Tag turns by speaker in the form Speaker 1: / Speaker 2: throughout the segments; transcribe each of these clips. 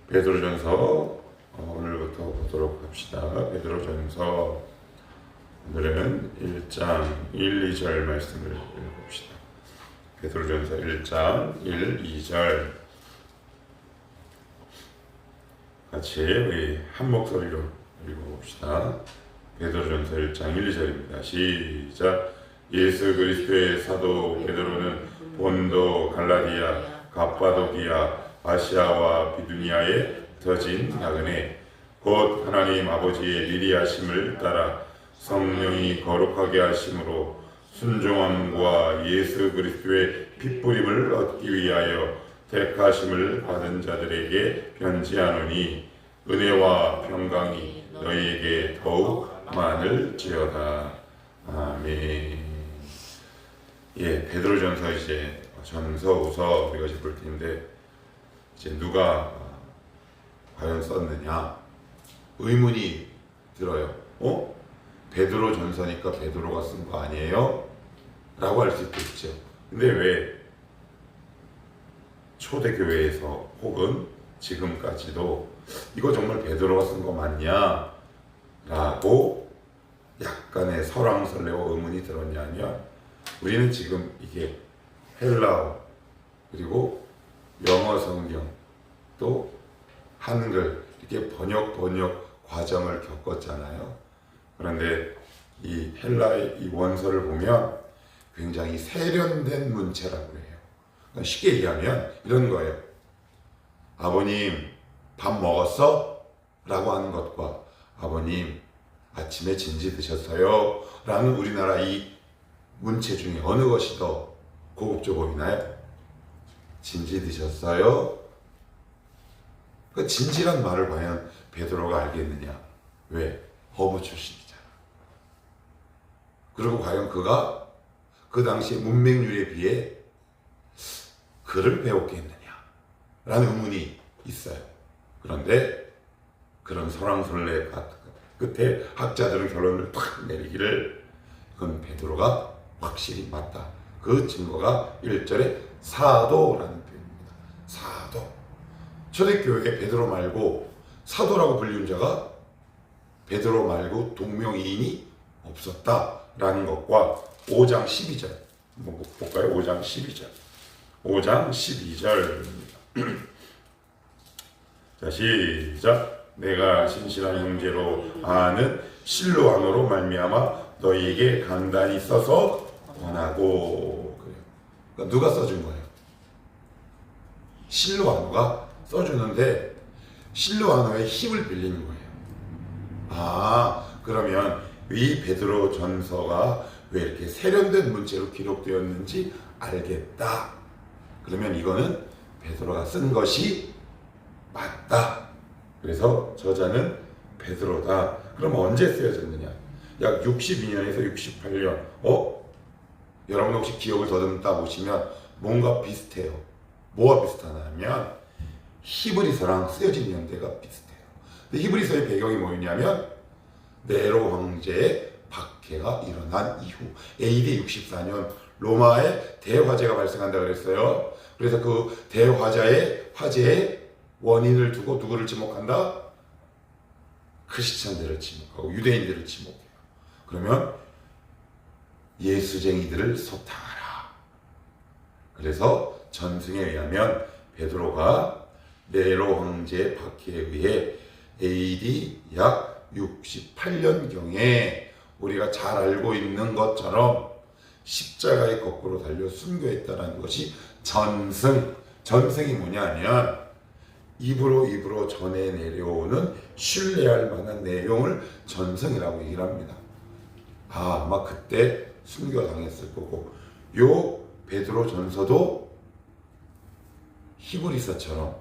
Speaker 1: 베드로전서 오늘부터 보도록 합시다. 베드로전서 오늘은 1장 1, 2절 말씀을 읽어봅시다. 베드로전서 1장 1, 2절 같이 우리 한 목소리로 읽어봅시다. 베드로전서 1장 1, 2절입니다. 시작. 예수 그리스도의 사도 베드로는 본도, 갈라디아, 갑바도기아, 아시아와 비두니아에 터진 나그네 곧 하나님 아버지의 미리하심을 따라 성령이 거룩하게 하심으로 순종함과 예수 그리스도의 핏부림을 얻기 위하여 택하심을 받은 자들에게 편지하노니 은혜와 평강이 너희에게 더욱 많을지어다. 아멘. 예, 베드로전서 이제 전서우서 우리가 이제 볼 텐데 이제 누가 과연 썼느냐 의문이 들어요. 베드로전서니까 베드로가 쓴 거 아니에요? 라고 할 수도 있죠. 근데 왜 초대교회에서 혹은 지금까지도 이거 정말 베드로가 쓴 거 맞냐? 라고 약간의 설왕설래와 의문이 들었냐면 우리는 지금 이게 헬라어 그리고 영어 성경 또 한글 이렇게 번역 과정을 겪었잖아요. 그런데 이 헬라의 이 원서를 보면 굉장히 세련된 문체라고 해요. 그러니까 쉽게 얘기하면 이런 거예요. 아버님 밥 먹었어? 라고 하는 것과 아버님 아침에 진지 드셨어요? 라는 우리나라 이 문체 중에 어느 것이 더 고급져 보이나요? 진지 드셨어요? 그 진지란 말을 과연 베드로가 알겠느냐? 왜? 어부 출신이잖아. 그리고 과연 그가 그 당시의 문맹률에 비해 글을 배웠겠느냐? 라는 의문이 있어요. 그런데 그런 설왕설래 끝에 학자들은 결론을 탁 내리기를 그건 베드로가 확실히 맞다. 그 증거가 1절에 사도라는 표현입니다. 사도. 초대교회에 베드로 말고 사도라고 불리는 자가 베드로 말고 동명이인이 없었다라는 것과 5장 12절 한번 볼까요? 5장 12절 5장 12절입니다. 자 시작. 내가 신실한 형제로 아는 실로아노로 말미암아 너희에게 간단히 써서 권하고. 그래요. 그러니까 누가 써준 거예요? 실로아노가 써주는데 실로아노의 힘을 빌리는 거예요. 그러면 이 베드로 전서가 왜 이렇게 세련된 문체로 기록되었는지 알겠다. 그러면 이거는 베드로가 쓴 것이 맞다. 그래서 저자는 베드로다. 그럼 언제 쓰여졌느냐? 약 62년에서 68년. 여러분 혹시 기억을 더듬다 보시면 뭔가 비슷해요. 뭐가 비슷하냐면 히브리서랑 쓰여진 연대가 비슷해요. 근데 히브리서의 배경이 뭐였냐면 네로 황제의 박해가 일어난 이후 AD 64년 로마에 대화재가 발생한다 그랬어요. 그래서 그 화재의 원인을 두고 누구를 지목한다? 크리스찬들을 지목하고 유대인들을 지목해요. 그러면 예수쟁이들을 소탕하라. 그래서 전승에 의하면 베드로가 네로 황제의 박해에 의해 AD 약 68년경에 우리가 잘 알고 있는 것처럼 십자가에 거꾸로 달려 순교했다는 것이 전승. 전승이 뭐냐면 입으로 전해 내려오는 신뢰할 만한 내용을 전승이라고 얘기를 합니다. 아마 그때 순교당했을 거고 요 베드로 전서도 히브리서처럼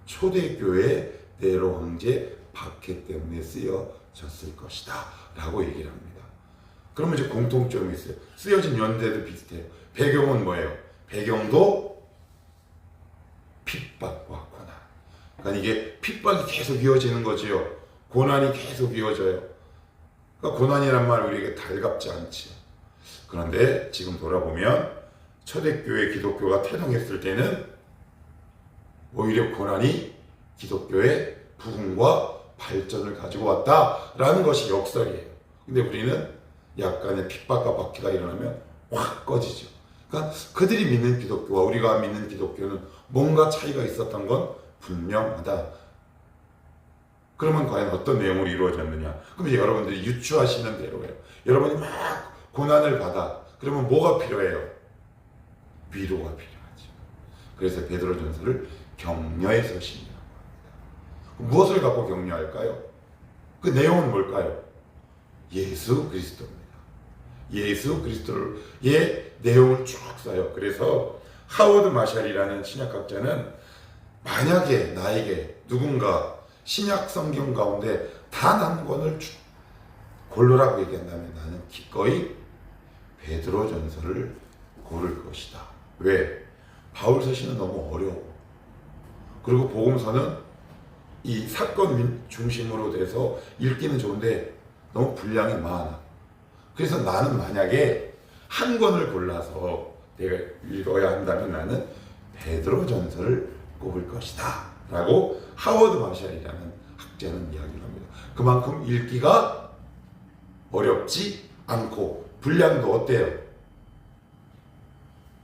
Speaker 1: 초대교회 네로 황제 박해 때문에 쓰여졌을 것이다 라고 얘기를 합니다. 그러면 이제 공통점이 있어요. 쓰여진 연대도 비슷해요. 배경은 뭐예요? 배경도 핍박과 고난. 그러니까 이게 핍박이 계속 이어지는 거지요. 고난이 계속 이어져요. 그러니까 고난이란 말 우리에게 달갑지 않지요. 그런데 지금 돌아보면 초대교회 기독교가 태동했을 때는 오히려 고난이 기독교의 부흥과 발전을 가지고 왔다라는 것이 역설이에요. 근데 우리는 약간의 핍박과 박해가 일어나면 확 꺼지죠. 그러니까 그들이 믿는 기독교와 우리가 믿는 기독교는 뭔가 차이가 있었던 건 분명하다. 그러면 과연 어떤 내용으로 이루어졌느냐? 그럼 이제 여러분들이 유추하시는 대로예요. 여러분이 막 고난을 받아. 그러면 뭐가 필요해요? 위로가 필요하죠. 그래서 베드로전서를 격려의 서신이라고 합니다. 무엇을 갖고 격려할까요? 그 내용은 뭘까요? 예수 그리스도입니다. 예수 그리스도의 내용을 쭉 써요. 그래서 하워드 마샬이라는 신약학자는 만약에 나에게 누군가 신약 성경 가운데 단 한 권을 고르라고 얘기한다면 나는 기꺼이 베드로전서를 고를 것이다. 왜? 바울 서신은 너무 어려워. 그리고 복음서는 이 사건 중심으로 돼서 읽기는 좋은데 너무 분량이 많아. 그래서 나는 만약에 한 권을 골라서 내가 읽어야 한다면 나는 베드로전서를 꼽을 것이다 라고 하워드 마샬이라는 학자는 이야기를 합니다. 그만큼 읽기가 어렵지 않고 분량도 어때요?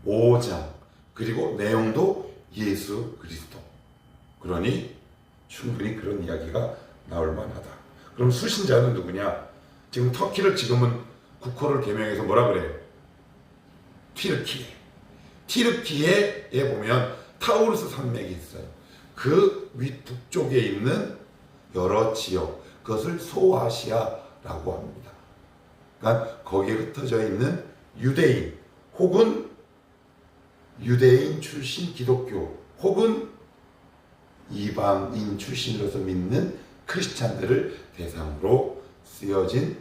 Speaker 1: 5장 그리고 내용도 예수 그리스도. 그러니 충분히 그런 이야기가 나올 만하다. 그럼 수신자는 누구냐? 지금 터키를 지금은 국호를 개명해서 뭐라 그래요? 튀르키예. 튀르키예에 보면 타우루스 산맥이 있어요. 그 북쪽에 있는 여러 지역, 그것을 소아시아라고 합니다. 그러니까 거기에 흩어져 있는 유대인 혹은 유대인 출신 기독교 혹은 이방인 출신으로서 믿는 크리스찬들을 대상으로 쓰여진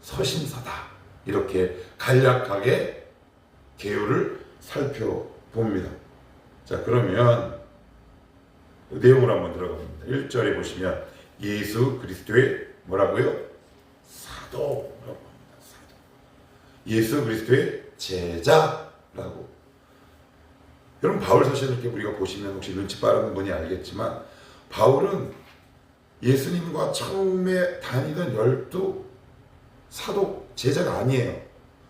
Speaker 1: 서신서다. 이렇게 간략하게 개요를 살펴봅니다. 자, 그러면 내용을 한번 들어갑니다. 1절에 보시면 예수 그리스도의 뭐라고요? 사도라고 합니다. 사도. 예수 그리스도의 제자라고. 여러분 바울 서신을 이렇게 우리가 보시면 혹시 눈치 빠른 분이 알겠지만 바울은 예수님과 처음에 다니던 12 사도 제자가 아니에요.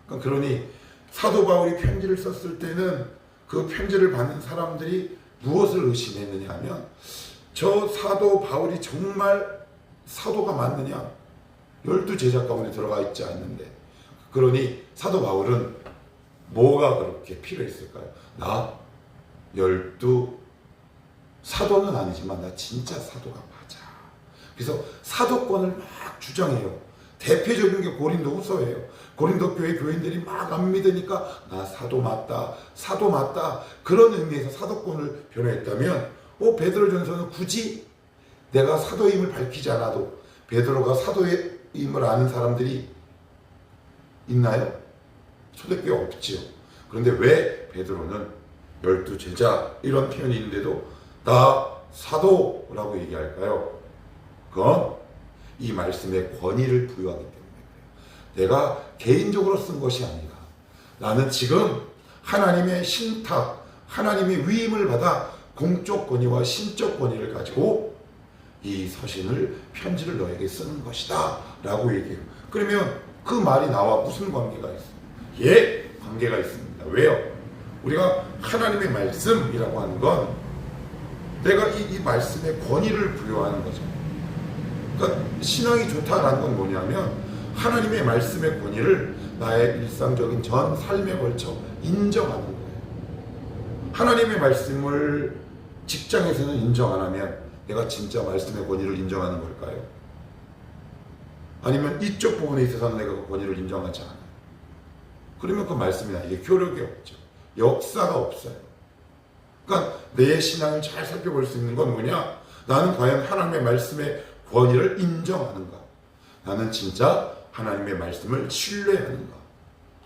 Speaker 1: 그러니 사도 바울이 편지를 썼을 때는 그 편지를 받는 사람들이 무엇을 의심했느냐 하면 저 사도 바울이 정말 사도가 맞느냐? 12 제자 가운데 들어가 있지 않는데. 그러니 사도 바울은 뭐가 그렇게 필요했을까요? 나 12 사도는 아니지만 나 진짜 사도가 맞아. 그래서 사도권을 막 주장해요. 대표적인 게 고린도 후서예요. 고린도 교회 교인들이 막 안 믿으니까 나 사도 맞다, 사도 맞다. 그런 의미에서 사도권을 변호했다면 베드로전서는 굳이 내가 사도임을 밝히지 않아도 베드로가 사도임을 아는 사람들이 있나요? 초대교회 없지요. 그런데 왜 베드로는 12 제자 이런 표현이 있는데도 나 사도라고 얘기할까요? 그건 이 말씀에 권위를 부여하기 때문에 내가 개인적으로 쓴 것이 아니라 나는 지금 하나님의 신탁, 하나님의 위임을 받아 공적 권위와 신적 권위를 가지고 이 서신을 편지를 너에게 쓰는 것이다 라고 얘기해요. 그러면 그 말이 나와 무슨 관계가 있어요? 예, 관계가 있습니다. 왜요? 우리가 하나님의 말씀이라고 하는 건 내가 이 말씀에 권위를 부여하는 거죠. 그러니까 신앙이 좋다라는 건 뭐냐면 하나님의 말씀의 권위를 나의 일상적인 전 삶에 걸쳐 인정하는 거예요. 하나님의 말씀을 직장에서는 인정 안 하면 내가 진짜 말씀의 권위를 인정하는 걸까요? 아니면 이쪽 부분에 있어서는 내가 그 권위를 인정하지 않아요. 그러면 그 말씀이 나에게 효력이 없죠. 역사가 없어요. 그러니까 내 신앙을 잘 살펴볼 수 있는 건 뭐냐? 나는 과연 하나님의 말씀의 권위를 인정하는가? 나는 진짜 하나님의 말씀을 신뢰하는가?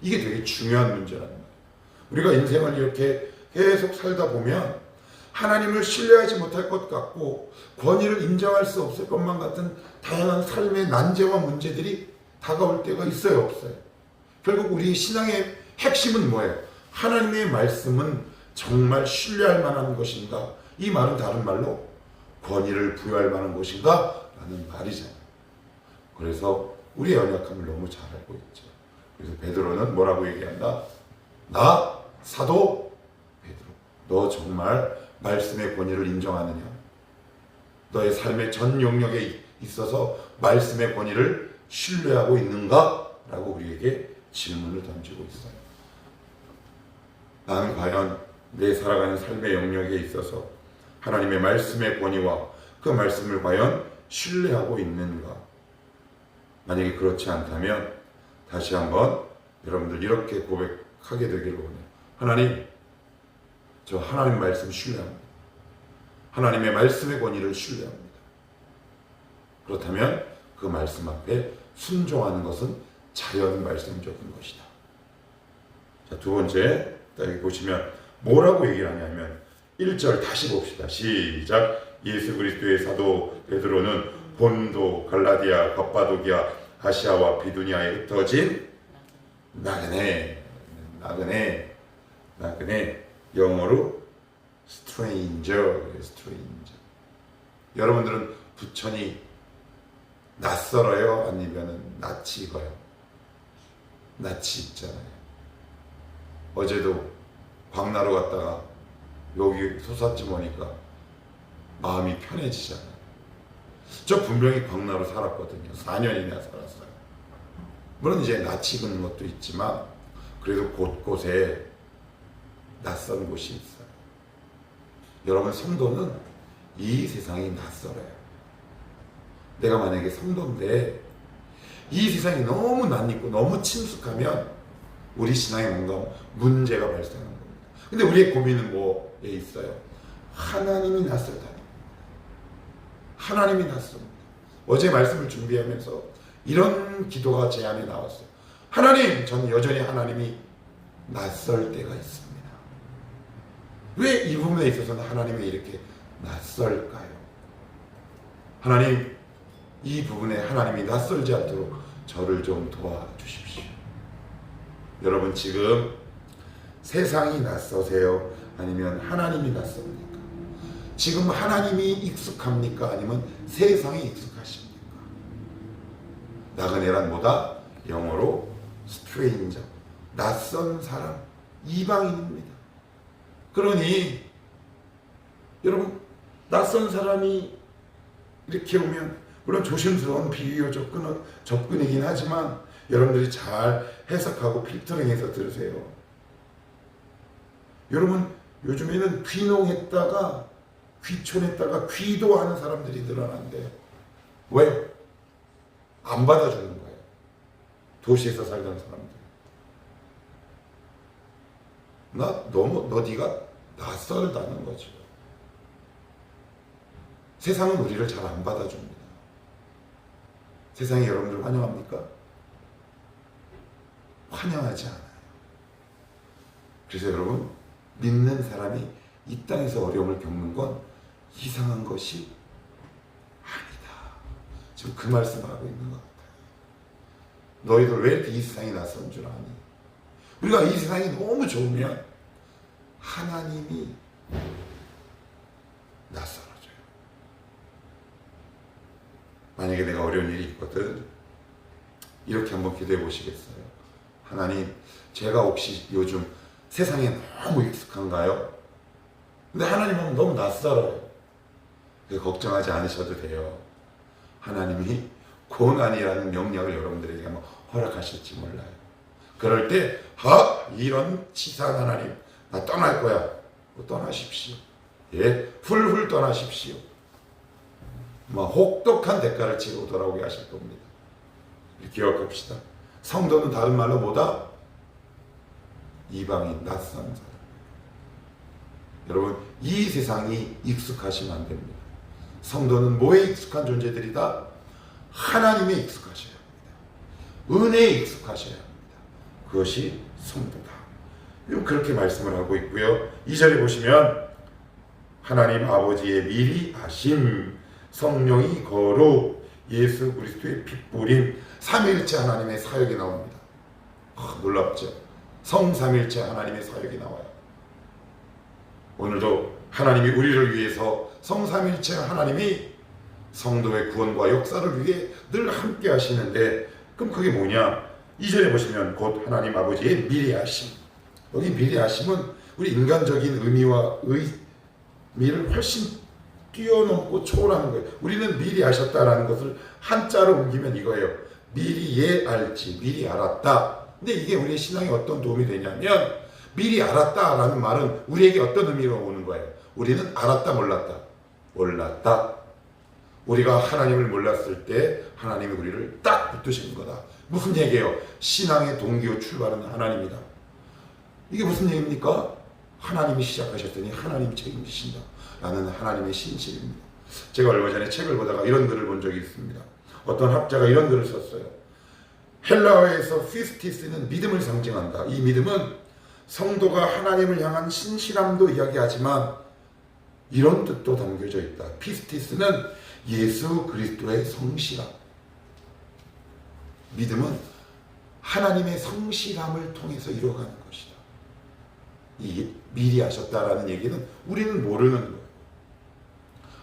Speaker 1: 이게 되게 중요한 문제라는 거예요. 우리가 인생을 이렇게 계속 살다 보면 하나님을 신뢰하지 못할 것 같고 권위를 인정할 수 없을 것만 같은 다양한 삶의 난제와 문제들이 다가올 때가 있어요, 없어요? 결국 우리 신앙의 핵심은 뭐예요? 하나님의 말씀은 정말 신뢰할 만한 것인가? 이 말은 다른 말로 권위를 부여할 만한 곳인가? 라는 말이잖아요. 그래서 우리의 연약함을 너무 잘 알고 있죠. 그래서 베드로는 뭐라고 얘기한다? 나 사도 베드로, 너 정말 말씀의 권위를 인정하느냐? 너의 삶의 전 영역에 있어서 말씀의 권위를 신뢰하고 있는가? 라고 우리에게 질문을 던지고 있어요. 나는 과연 내 살아가는 삶의 영역에 있어서 하나님의 말씀의 권위와 그 말씀을 과연 신뢰하고 있는가? 만약에 그렇지 않다면 다시 한번 여러분들 이렇게 고백하게 되기를 원해요. 하나님, 저 하나님 말씀 신뢰합니다. 하나님의 말씀의 권위를 신뢰합니다. 그렇다면 그 말씀 앞에 순종하는 것은 자연 말씀적인 것이다. 자, 두 번째, 여기 보시면 뭐라고 얘기를 하냐면 1절 다시 봅시다. 시작. 예수 그리스도의 사도 베드로는 본도, 갈라디아, 갑바도기아, 아시아와 비두니아에 흩어진 나그네, 영어로 stranger. 여러분들은 부천이 낯설어요? 아니면 낯이 익어요? 낯이 익잖아요. 어제도 광나루 갔다가 여기 소삿집 오니까 마음이 편해지잖아요. 저 분명히 광나루 살았거든요. 4년이나 살았어요. 물론 이제 낯이 익은 것도 있지만 그래도 곳곳에 낯선 곳이 있어요. 여러분, 성도는 이 세상이 낯설어요. 내가 만약에 성도인데 이 세상이 너무 낯익고 너무 친숙하면 우리 신앙에 뭔가 문제가 발생하는 겁니다. 근데 우리의 고민은 뭐에 있어요? 하나님이 낯설다. 하나님이 낯섭니다. 어제 말씀을 준비하면서 이런 기도가 제 안에 나왔어요. 하나님, 저는 여전히 하나님이 낯설 때가 있습니다. 왜 이 부분에 있어서는 하나님이 이렇게 낯설까요? 하나님, 이 부분에 하나님이 낯설지 않도록 저를 좀 도와주십시오. 여러분, 지금 세상이 낯서세요? 아니면 하나님이 낯섭니까? 지금 하나님이 익숙합니까? 아니면 세상이 익숙하십니까? 나그네란 뭐다? 영어로 stranger, 낯선 사람, 이방인입니다. 그러니 여러분, 낯선 사람이 이렇게 오면 물론 조심스러운 비유요 접근이긴 하지만 여러분들이 잘 해석하고 필터링해서 들으세요. 여러분, 요즘에는 귀농했다가 귀촌했다가 귀도하는 사람들이 늘어난대요. 왜? 안 받아주는 거예요. 도시에서 살던 사람들. 네가 낯설다는 거죠. 세상은 우리를 잘 안 받아줍니다. 세상이 여러분들 환영합니까? 환영하지 않아요. 그래서 여러분, 믿는 사람이 이 땅에서 어려움을 겪는 건 이상한 것이 아니다. 지금 그 말씀을 하고 있는 것 같아요. 너희들 왜 이렇게 이 세상이 낯선 줄 아니? 우리가 이 세상이 너무 좋으면 하나님이 낯설어져요. 만약에 내가 어려운 일이 있거든, 이렇게 한번 기도해 보시겠어요? 하나님, 제가 혹시 요즘 세상에 너무 익숙한가요? 근데 하나님은 너무 낯설어요. 걱정하지 않으셔도 돼요. 하나님이 고난이라는 명령을 여러분들에게 한번 허락하실지 몰라요. 그럴 때 이런 치사한 하나님, 나 떠날 거야. 떠나십시오. 예, 훌훌 떠나십시오. 혹독한 대가를 치르고 돌아오게 하실 겁니다. 기억합시다. 성도는 다른 말로 뭐다? 이방인, 낯선 사람. 여러분, 이 세상이 익숙하시면 안 됩니다. 성도는 뭐에 익숙한 존재들이다? 하나님에 익숙하셔야 합니다. 은혜에 익숙하셔야 합니다. 그것이 성도다. 그렇게 말씀을 하고 있고요. 2절에 보시면 하나님 아버지의 미리 아심, 성령이 거룩, 예수 그리스도의 피 뿌림, 삼위일체 하나님의 사역이 나옵니다. 놀랍죠? 성삼일체 하나님의 사역이 나와요. 오늘도 하나님이 우리를 위해서 성삼일체 하나님이 성도의 구원과 역사를 위해 늘 함께 하시는데, 그럼 그게 뭐냐? 2절에 보시면 곧 하나님 아버지의 미리 하심. 여기 미리 하심은 우리 인간적인 의미와 의미를 훨씬 뛰어넘고 초월하는 거예요. 우리는 미리 하셨다라는 것을 한자로 옮기면 이거예요. 미리 알지, 미리 알았다. 근데 이게 우리의 신앙에 어떤 도움이 되냐면, 미리 알았다라는 말은 우리에게 어떤 의미가 오는 거예요? 우리는 알았다, 몰랐다? 몰랐다. 우리가 하나님을 몰랐을 때 하나님이 우리를 딱 붙드시는 거다. 무슨 얘기예요? 신앙의 동기와 출발은 하나님이다. 이게 무슨 얘기입니까? 하나님이 시작하셨더니 하나님이 책임지신다 라는 하나님의 신실입니다. 제가 얼마 전에 책을 보다가 이런 글을 본 적이 있습니다. 어떤 학자가 이런 글을 썼어요. 헬라어에서 피스티스는 믿음을 상징한다. 이 믿음은 성도가 하나님을 향한 신실함도 이야기하지만 이런 뜻도 담겨져 있다. 피스티스는 예수 그리스도의 성실함. 믿음은 하나님의 성실함을 통해서 이루어가는 것이다. 이 미리 하셨다라는 얘기는 우리는 모르는 거예요.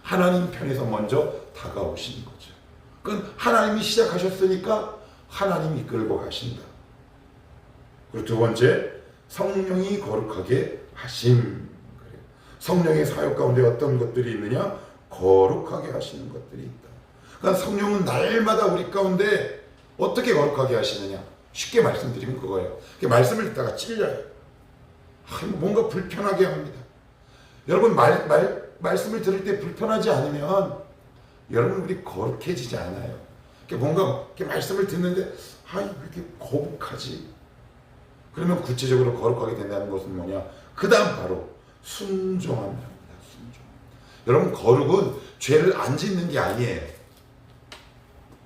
Speaker 1: 하나님 편에서 먼저 다가오시는 거죠. 그건 하나님이 시작하셨으니까 하나님이 이끌고 가신다. 그리고 두 번째, 성령이 거룩하게 하심. 성령의 사역 가운데 어떤 것들이 있느냐? 거룩하게 하시는 것들이 있다. 그러니까 성령은 날마다 우리 가운데 어떻게 거룩하게 하시느냐? 쉽게 말씀드리면 그거예요. 말씀을 듣다가 찔려요. 뭔가 불편하게 합니다. 여러분 말씀을 들을 때 불편하지 않으면 여러분 우리 거룩해지지 않아요. 뭔가 말씀을 듣는데 왜 이렇게 거북하지? 그러면 구체적으로 거룩하게 된다는 것은 뭐냐? 그 다음 바로 순종합니다. 순종. 여러분 거룩은 죄를 안 짓는 게 아니에요.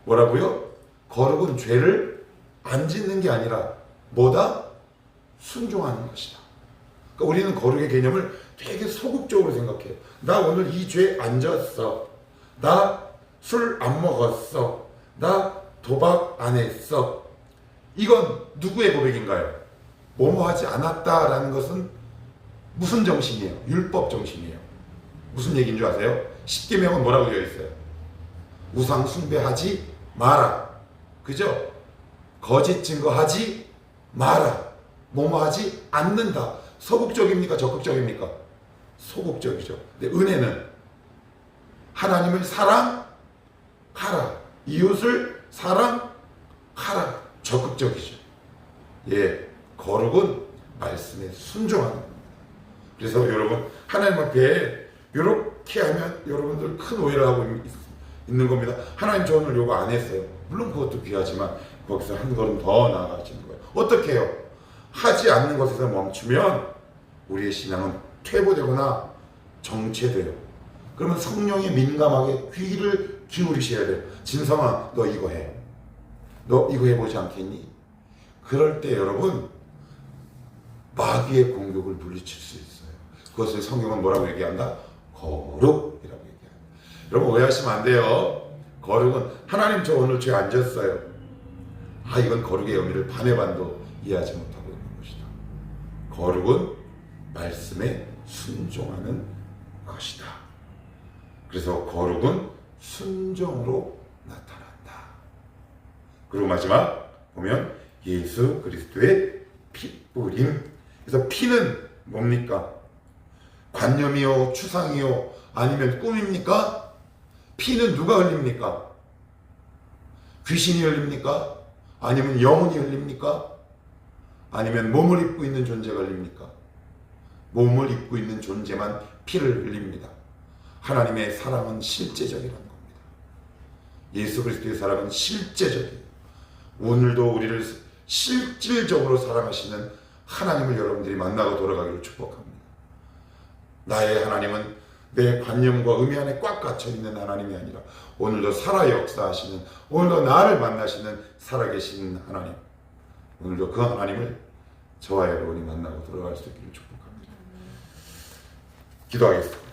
Speaker 1: 뭐라고요? 거룩은 죄를 안 짓는 게 아니라 뭐다? 순종하는 것이다. 그러니까 우리는 거룩의 개념을 되게 소극적으로 생각해요. 나 오늘 이 죄 안 졌어. 나 술 안 먹었어. 나 도박 안 했어. 이건 누구의 고백인가요? 뭐뭐 하지 않았다라는 것은 무슨 정신이에요? 율법 정신이에요. 무슨 얘기인 줄 아세요? 십계명은 뭐라고 되어 있어요? 우상 숭배하지 마라. 그죠? 거짓 증거하지 마라. 뭐뭐 하지 않는다. 소극적입니까? 적극적입니까? 소극적이죠. 근데 은혜는 하나님을 사랑하라. 이웃을 사랑하라. 적극적이죠. 예, 거룩은 말씀에 순종하는 겁니다. 그래서 여러분 하나님 앞에 이렇게 하면 여러분들 큰 오해를 하고 있는 겁니다. 하나님 저 오늘 요거 안 했어요. 물론 그것도 귀하지만 거기서 한 걸음 더 나아가시는 거예요. 어떻게 해요? 하지 않는 것에서 멈추면 우리의 신앙은 퇴보되거나 정체돼요. 그러면 성령에 민감하게 귀를 기울이셔야 돼요. 진성아, 너 이거 해. 너 이거 해보지 않겠니? 그럴 때 여러분 마귀의 공격을 물리칠 수 있어요. 그것을 성경은 뭐라고 얘기한다? 거룩이라고 얘기합니다. 여러분 오해하시면 안 돼요. 거룩은 하나님 저 오늘 죄 안 졌어요. 이건 거룩의 의미를 반의 반도 이해하지 못하고 있는 것이다. 거룩은 말씀에 순종하는 것이다. 그래서 거룩은 순종으로 나타난다. 그리고 마지막 보면 예수 그리스도의 피뿌림. 그래서 피는 뭡니까? 관념이요, 추상이요, 아니면 꿈입니까? 피는 누가 흘립니까? 귀신이 흘립니까? 아니면 영혼이 흘립니까? 아니면 몸을 입고 있는 존재가 흘립니까? 몸을 입고 있는 존재만 피를 흘립니다. 하나님의 사랑은 실제적이라는 겁니다. 예수 그리스도의 사랑은 실제적이에요. 오늘도 우리를 실질적으로 사랑하시는 하나님을 여러분들이 만나고 돌아가기를 축복합니다. 나의 하나님은 내 관념과 의미 안에 꽉 갇혀있는 하나님이 아니라 오늘도 살아 역사하시는, 오늘도 나를 만나시는 살아계신 하나님, 오늘도 그 하나님을 저와 여러분이 만나고 돌아갈 수 있기를 축복합니다. 기도하겠습니다.